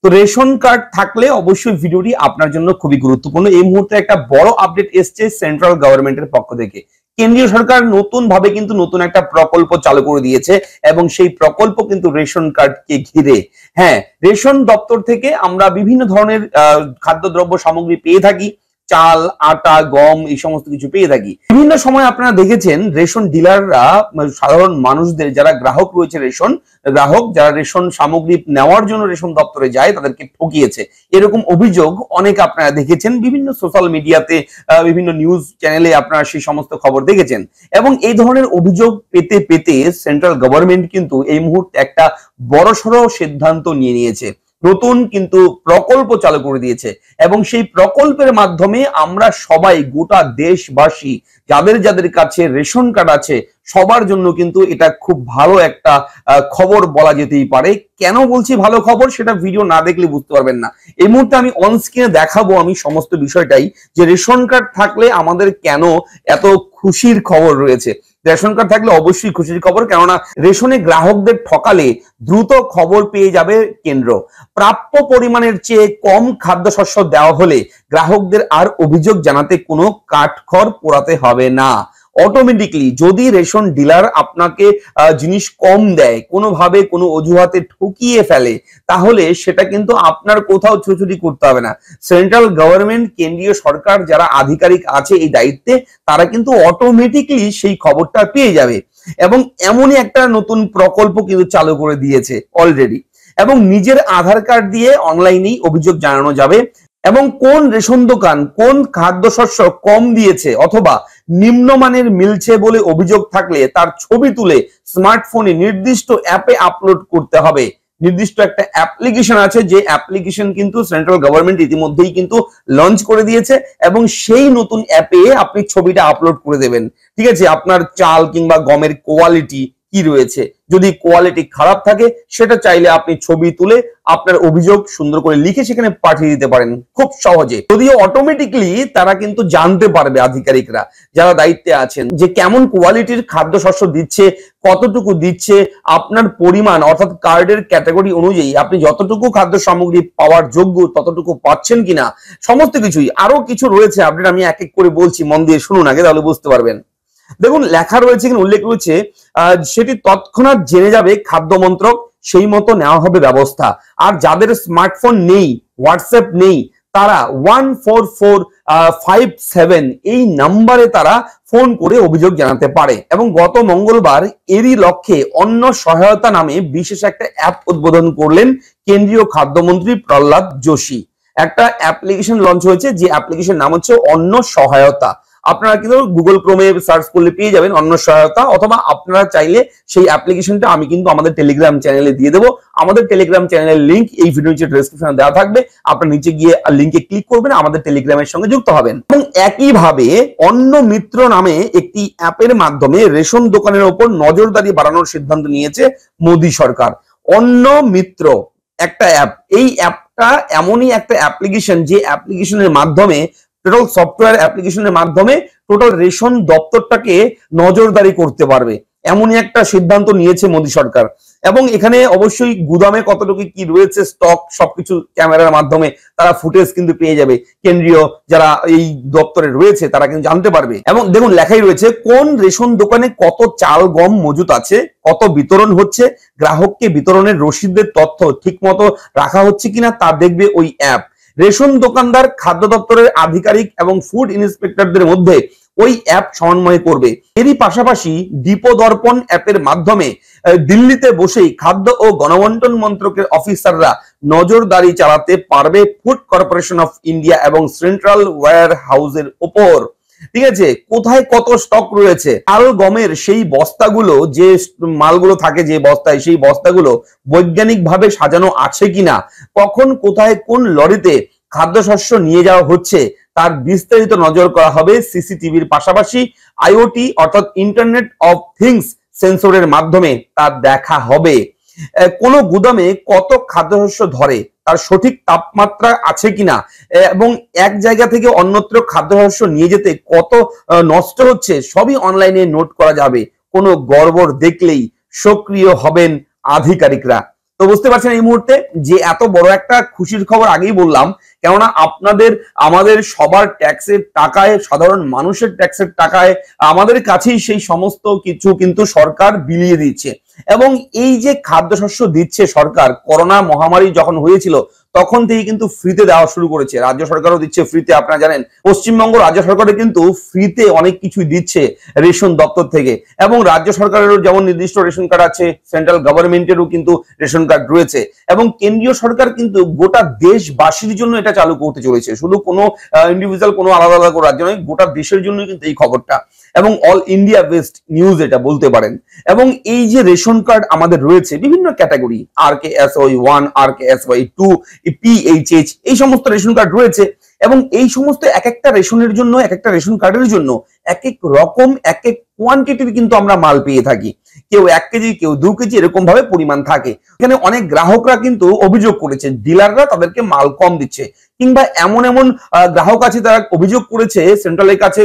তো ration card থাকলে অবশ্যই ভিডিওটি আপনার জন্য খুবই গুরুত্বপূর্ণ। এই মুহূর্তে একটা বড় আপডেট এসছে সেন্ট্রাল গভর্নমেন্টের পক্ষ থেকে। কেন্দ্রীয় সরকার নতুন ভাবে কিন্তু নতুন একটা প্রকল্প চালু করে দিয়েছে এবং সেই প্রকল্প কিন্তু রেশন কার্ডকে ঘিরে। হ্যাঁ, রেশন দপ্তর থেকে আমরা বিভিন্ন ধরনের খাদ্যদ্রব্য সামগ্রী পেয়ে থাকি, চাল, আটা, গম, এই সমস্ত কিছু পেয়ে থাকি। বিভিন্ন সময় আপনারা দেখেছেন রেশন ডিলাররা সাধারণ মানুষদের, যারা গ্রাহক রয়েছে, যারা রেশন সামগ্রী নেওয়ার জন্য রেশন দপ্তরে যায়, তাদেরকে ঠকিয়েছে। এরকম অভিযোগ অনেক আপনারা দেখেছেন বিভিন্ন সোশ্যাল মিডিয়াতে, বিভিন্ন নিউজ চ্যানেলে আপনারা সেই সমস্ত খবর দেখেছেন। এবং এই ধরনের অভিযোগ পেতে পেতে সেন্ট্রাল গভর্নমেন্ট কিন্তু এই মুহূর্তে একটা বড়সড় সিদ্ধান্ত নিয়ে নিয়েছে। নতুন কিন্তু প্রকল্প চালু করে দিয়েছে এবং সেই প্রকল্পের মাধ্যমে আমরা সবাই, গোটা দেশবাসী, যাদের যাদের কাছে রেশন কার্ড আছে, সবার জন্য কিন্তু এটা খুব ভালো একটা খবর বলা যেতেই পারে। কেন বলছি ভালো খবর, সেটা ভিডিও না দেখলে বুঝতে পারবেন না। এই মুহূর্তে আমি অন স্ক্রিনে দেখাবো আমি সমস্ত বিষয়টাই, যে রেশন কার্ড থাকলে আমাদের কেন এত খুশির খবর রয়েছে। রেশন কার্ড থাকলে অবশ্যই খুশির খবর, কেননা রেশনে গ্রাহকদের ঠকালে দ্রুত খবর পেয়ে যাবে কেন্দ্র। প্রাপ্য পরিমাণের চেয়ে কম খাদ্যশস্য দেওয়া হলে গ্রাহকদের আর অভিযোগ জানাতে কোনো কাঠখড় পোড়াতে হবে না। অটোমেটিকলি যদি রেশন ডিলার আপনাকে জিনিস কম দেয়, কোনোভাবে কোনো অজুহাতে ঠকিয়ে ফেলে, তাহলে সেটা কিন্তু আপনার কোথাও ছুটোছুটি করতে হবে না। সেন্ট্রাল গভর্নমেন্ট, কেন্দ্রীয় সরকার যারা আধিকারিক আছে এই দায়িত্বে, তারা কিন্তু অটোমেটিকলি সেই খবরটা পেয়ে যাবে। এবং এমনই একটা নতুন প্রকল্প কিন্তু চালু করে দিয়েছে অলরেডি। এবং নিজের আধার কার্ড দিয়ে অনলাইনেই অভিযোগ জানানো যাবে এবং কোন রেশন দোকান কোন খাদ্যশস্য কম দিয়েছে অথবা নিম্নমানের মিলছে বলে অভিযোগ থাকলে তার ছবি তুলে স্মার্টফোনে নির্দিষ্ট অ্যাপে আপলোড করতে হবে। নির্দিষ্ট একটা অ্যাপ্লিকেশন আছে, যে অ্যাপ্লিকেশন কিন্তু সেন্ট্রাল গভর্নমেন্ট ইতিমধ্যেই কিন্তু লঞ্চ করে দিয়েছে এবং সেই নতুন অ্যাপে আপনি ছবিটা আপলোড করে দেবেন। ঠিক আছে, আপনার চাল কিংবা গমের কোয়ালিটি কি রয়েছে, যদি কোয়ালিটি খারাপ থাকে সেটা চাইলে আপনি ছবি তুলে আপনার অভিযোগ সুন্দর করে লিখে সেখানে পাঠিয়ে দিতে পারেন খুব সহজে। যদিও অটোমেটিকলি তারা কিন্তু জানতে পারবে, আধিকারিকরা যারা দায়িত্বে আছেন, যে কেমন কোয়ালিটির খাদ্যশস্য দিচ্ছে, কতটুকু দিচ্ছে, আপনার পরিমাণ অর্থাৎ কার্ডের ক্যাটাগরি অনুযায়ী আপনি যতটুকু খাদ্য সামগ্রী পাওয়ার যোগ্য ততটুকু পাচ্ছেন কিনা, সমস্ত কিছুই। আরো কিছু রয়েছে আপডেট, আমি এক এক করে বলছি, মন দিয়ে শুনুন আগে, তাহলে বুঝতে পারবেন। দেখুন, লেখা রয়েছে, উল্লেখ রয়েছে, সেটি তৎক্ষণাৎ জেনে যাবে খাদ্য মন্ত্রক, সেই মতো নেওয়া হবে ব্যবস্থা। আর যাদের স্মার্টফোন নেই, হোয়াটসঅ্যাপ নেই, তারা 14457 এই নাম্বারে তারা ফোন করে অভিযোগ জানাতে পারে। এবং গত মঙ্গলবার এরই লক্ষ্যে অন্ন সহায়তা নামে বিশেষ একটা অ্যাপ উদ্বোধন করলেন কেন্দ্রীয় খাদ্যমন্ত্রী প্রহ্লাদ যোশী। একটা অ্যাপ্লিকেশন লঞ্চ হয়েছে, যে অ্যাপ্লিকেশন নাম হচ্ছে অন্ন সহায়তা। আপনারা কিন্তু গুগল ক্রোমে সার্চ করলে পেয়ে যাবেন অন্ন সহায়তা, অথবা আপনারা চাইলে সেই অ্যাপ্লিকেশনটা আমি কিন্তু আমাদের টেলিগ্রাম চ্যানেলে দিয়ে দেবো। আমাদের টেলিগ্রাম চ্যানেলের লিংক এই ভিডিওর নিচে ডেসক্রিপশনে দেওয়া থাকবে, আপনারা নিচে গিয়ে লিংকে ক্লিক করবেন, আমাদের টেলিগ্রামের সঙ্গে যুক্ত হবেন। এবং একইভাবে অন্ন মিত্র নামে একটি অ্যাপের মাধ্যমে রেশন দোকানের ওপর নজরদারি বাড়ানোর সিদ্ধান্ত নিয়েছে মোদী সরকার। অন্ন মিত্র একটা অ্যাপ, এই অ্যাপটা এমনই একটা অ্যাপ্লিকেশন, যে অ্যাপ্লিকেশনের মাধ্যমে, টোটাল সফটওয়্যার অ্যাপ্লিকেশনের মাধ্যমে টোটাল রেশন দপ্তরটাকে নজরদারি করতে পারবে, এমনই একটা সিদ্ধান্ত নিয়েছে মোদী সরকার। এবং এখানে অবশ্যই গুদামে কতটুকু কি রয়েছে, স্টক, সবকিছু ক্যামেরার মাধ্যমে তারা ফুটেজ কিন্তু পেয়ে যাবে। কেন্দ্রীয় যারা এই দপ্তরে রয়েছে তারা কিন্তু জানতে পারবে। এবং দেখুন, লেখাই রয়েছে কোন রেশন দোকানে কত চাল গম মজুত আছে, কত বিতরণ হচ্ছে, গ্রাহককে বিতরণের রসিদের তথ্য ঠিক মতো রাখা হচ্ছে কিনা তা দেখবে ওই অ্যাপ। রেশন দোকানদার, খাদ্য দপ্তরের আধিকারিক এবং ফুড ইন্সপেক্টরদের মধ্যে ওই অ্যাপ সমন্বয় করবে। এরই পাশাপাশি ডিপো দর্পণ অ্যাপের মাধ্যমে দিল্লিতে বসেই খাদ্য ও গণবন্টন মন্ত্রকের অফিসাররা নজরদারি চালাতে পারবে ফুড কর্পোরেশন অফ ইন্ডিয়া এবং সেন্ট্রাল ওয়্যার হাউসের ওপর। ঠিক আছে, কোথায় কত স্টক রয়েছে, চাল গমের সেই বস্তাগুলো, যে মালগুলো থাকে যে বস্তায়, সেই বস্তাগুলো বৈজ্ঞানিকভাবে সাজানো আছে কিনা, কখন কোথায় কোন লরিতে খাদ্যশস্য নিয়ে যাওয়া হচ্ছে, তার বিস্তারিত নজর করা হবে। সিসিটিভির পাশাপাশি আইওটি অর্থাৎ ইন্টারনেট অফ থিংস সেন্সরের মাধ্যমে তা দেখা হবে। কোন গুদামে কত খাদ্যশস্য ধরে, তার সঠিক তাপমাত্রা আছে কিনা, এবং এক জায়গা থেকে অন্যত্র খাদ্যশস্য নিয়ে যেতে কত নষ্ট হচ্ছে, সবই অনলাইনে নোট করা যাবে। কোনো গড়বড় দেখলেই সক্রিয় হবেন আধিকারিকরা। তো বুঝতে পারছেন এই মুহূর্তে যে এত বড় একটা খুশির খবর আগেই বললাম, কেননা আমাদের সবার ট্যাক্সের টাকায়, সাধারণ মানুষের ট্যাক্সের টাকায় আমাদের কাছেই সেই সমস্ত কিছু কিন্তু সরকার বিলিয়ে দিচ্ছে। এবং এই যে খাদ্যশস্য দিচ্ছে সরকার, করোনা মহামারী যখন হয়েছিল তখন থেকে কিন্তু ফ্রিতে দেওয়া শুরু করেছে। রাজ্য সরকারও দিচ্ছে ফ্রিতে, আপনারা জানেন পশ্চিমবঙ্গ রাজ্য সরকারের কিন্তু ফ্রিতে অনেক কিছু দিচ্ছে রেশন দপ্তর থেকে। এবং রাজ্য সরকারেরও যেমন নির্দিষ্ট রেশন কার্ড আছে, সেন্ট্রাল গভর্নমেন্টেরও কিন্তু রেশন কার্ড রয়েছে। এবং কেন্দ্রীয় সরকার কিন্তু গোটা দেশবাসীর জন্য এটা চালু করতে চলেছে, শুধু কোনো ইন্ডিভিজুয়াল কোনো আলাদা আলাদা রাজ্য নয়, গোটা দেশের জন্য কিন্তু এই খবরটা, এবং অল ইন্ডিয়া বেস্ট নিউজ এটা বলতে পারেন। এবং এই যে রেশন কার্ড আমাদের রয়েছে বিভিন্ন ক্যাটাগরি, RKSY1, RKSY2, PHH, এই সমস্ত রেশন কার্ড রয়েছে। এবং এই সমস্ত এক একটা রেশনের জন্য, এক একটা রেশন কার্ডের জন্য এক এক রকম এক এক কোয়ান্টিটির কিন্তু আমরা মাল পেয়ে থাকি। কেউ 1 কেজি, কেউ 2 কেজি, এরকম ভাবে পরিমাণ থাকে। এখানে অনেক গ্রাহকরা কিন্তু অভিযোগ করেছে ডিলাররা তাদেরকে মাল কম দিচ্ছে, কিংবা এমন এমন গ্রাহক আছে তারা অভিযোগ করেছে সেন্ট্রালের কাছে,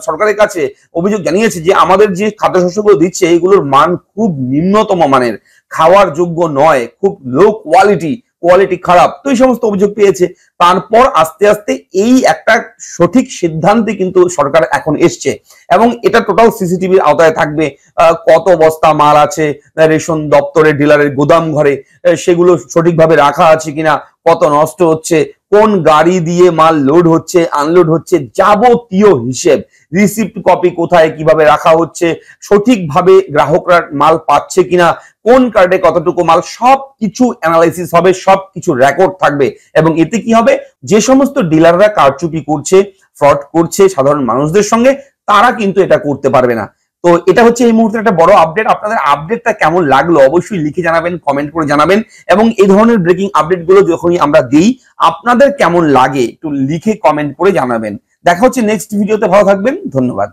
সরকারের কাছে অভিযোগ জানিয়েছে যে আমাদের যে খাদ্যশস্যগুলো দিচ্ছে এগুলোর মান খুব নিম্নতম মানের, খাওয়ার যোগ্য নয়, খুব লো কোয়ালিটি খারাপ। তো এই সমস্ত অভিযোগ পেয়েছে। তারপর আস্তে আস্তে এই একটা সঠিক সিদ্ধান্তে কিন্তু সরকার এখন এসছে, এবং এটা টোটাল সিসিটিভির আওতায় থাকবে। কত বস্তা মাল আছে রেশন দপ্তরের ডিলারের গোদাম ঘরে, সেগুলো সঠিকভাবে রাখা আছে কিনা, কত নষ্ট হচ্ছে, কোন গাড়ি দিয়ে মাল লোড হচ্ছে আনলোড হচ্ছে, যাবতীয় হিসেব, রিসিপ্ট কপি কোথায় কিভাবে রাখা হচ্ছে, সঠিকভাবে গ্রাহকরা মাল পাচ্ছে কিনা, কোন কার্ডে কতটুকু মাল, সবকিছু অ্যানালাইসিস হবে, সবকিছু রেকর্ড থাকবে। এবং এতে কি হবে, যে সমস্ত ডিলাররা কারচুপি করছে, ফ্রড করছে সাধারণ মানুষদের সঙ্গে, তারা কিন্তু এটা করতে পারবে না। তো এটা হচ্ছে এই মুহূর্তে একটা বড় আপডেট। আপনাদের আপডেটটা কেমন লাগলো অবশ্যই লিখে জানাবেন, কমেন্ট করে জানাবেন। এবং এই ধরনের ব্রেকিং আপডেট গুলো যখনই আমরা দিই আপনাদের কেমন লাগে একটু লিখে কমেন্ট করে জানাবেন। দেখা হচ্ছে নেক্সট ভিডিওতে, ভালো থাকবেন, ধন্যবাদ।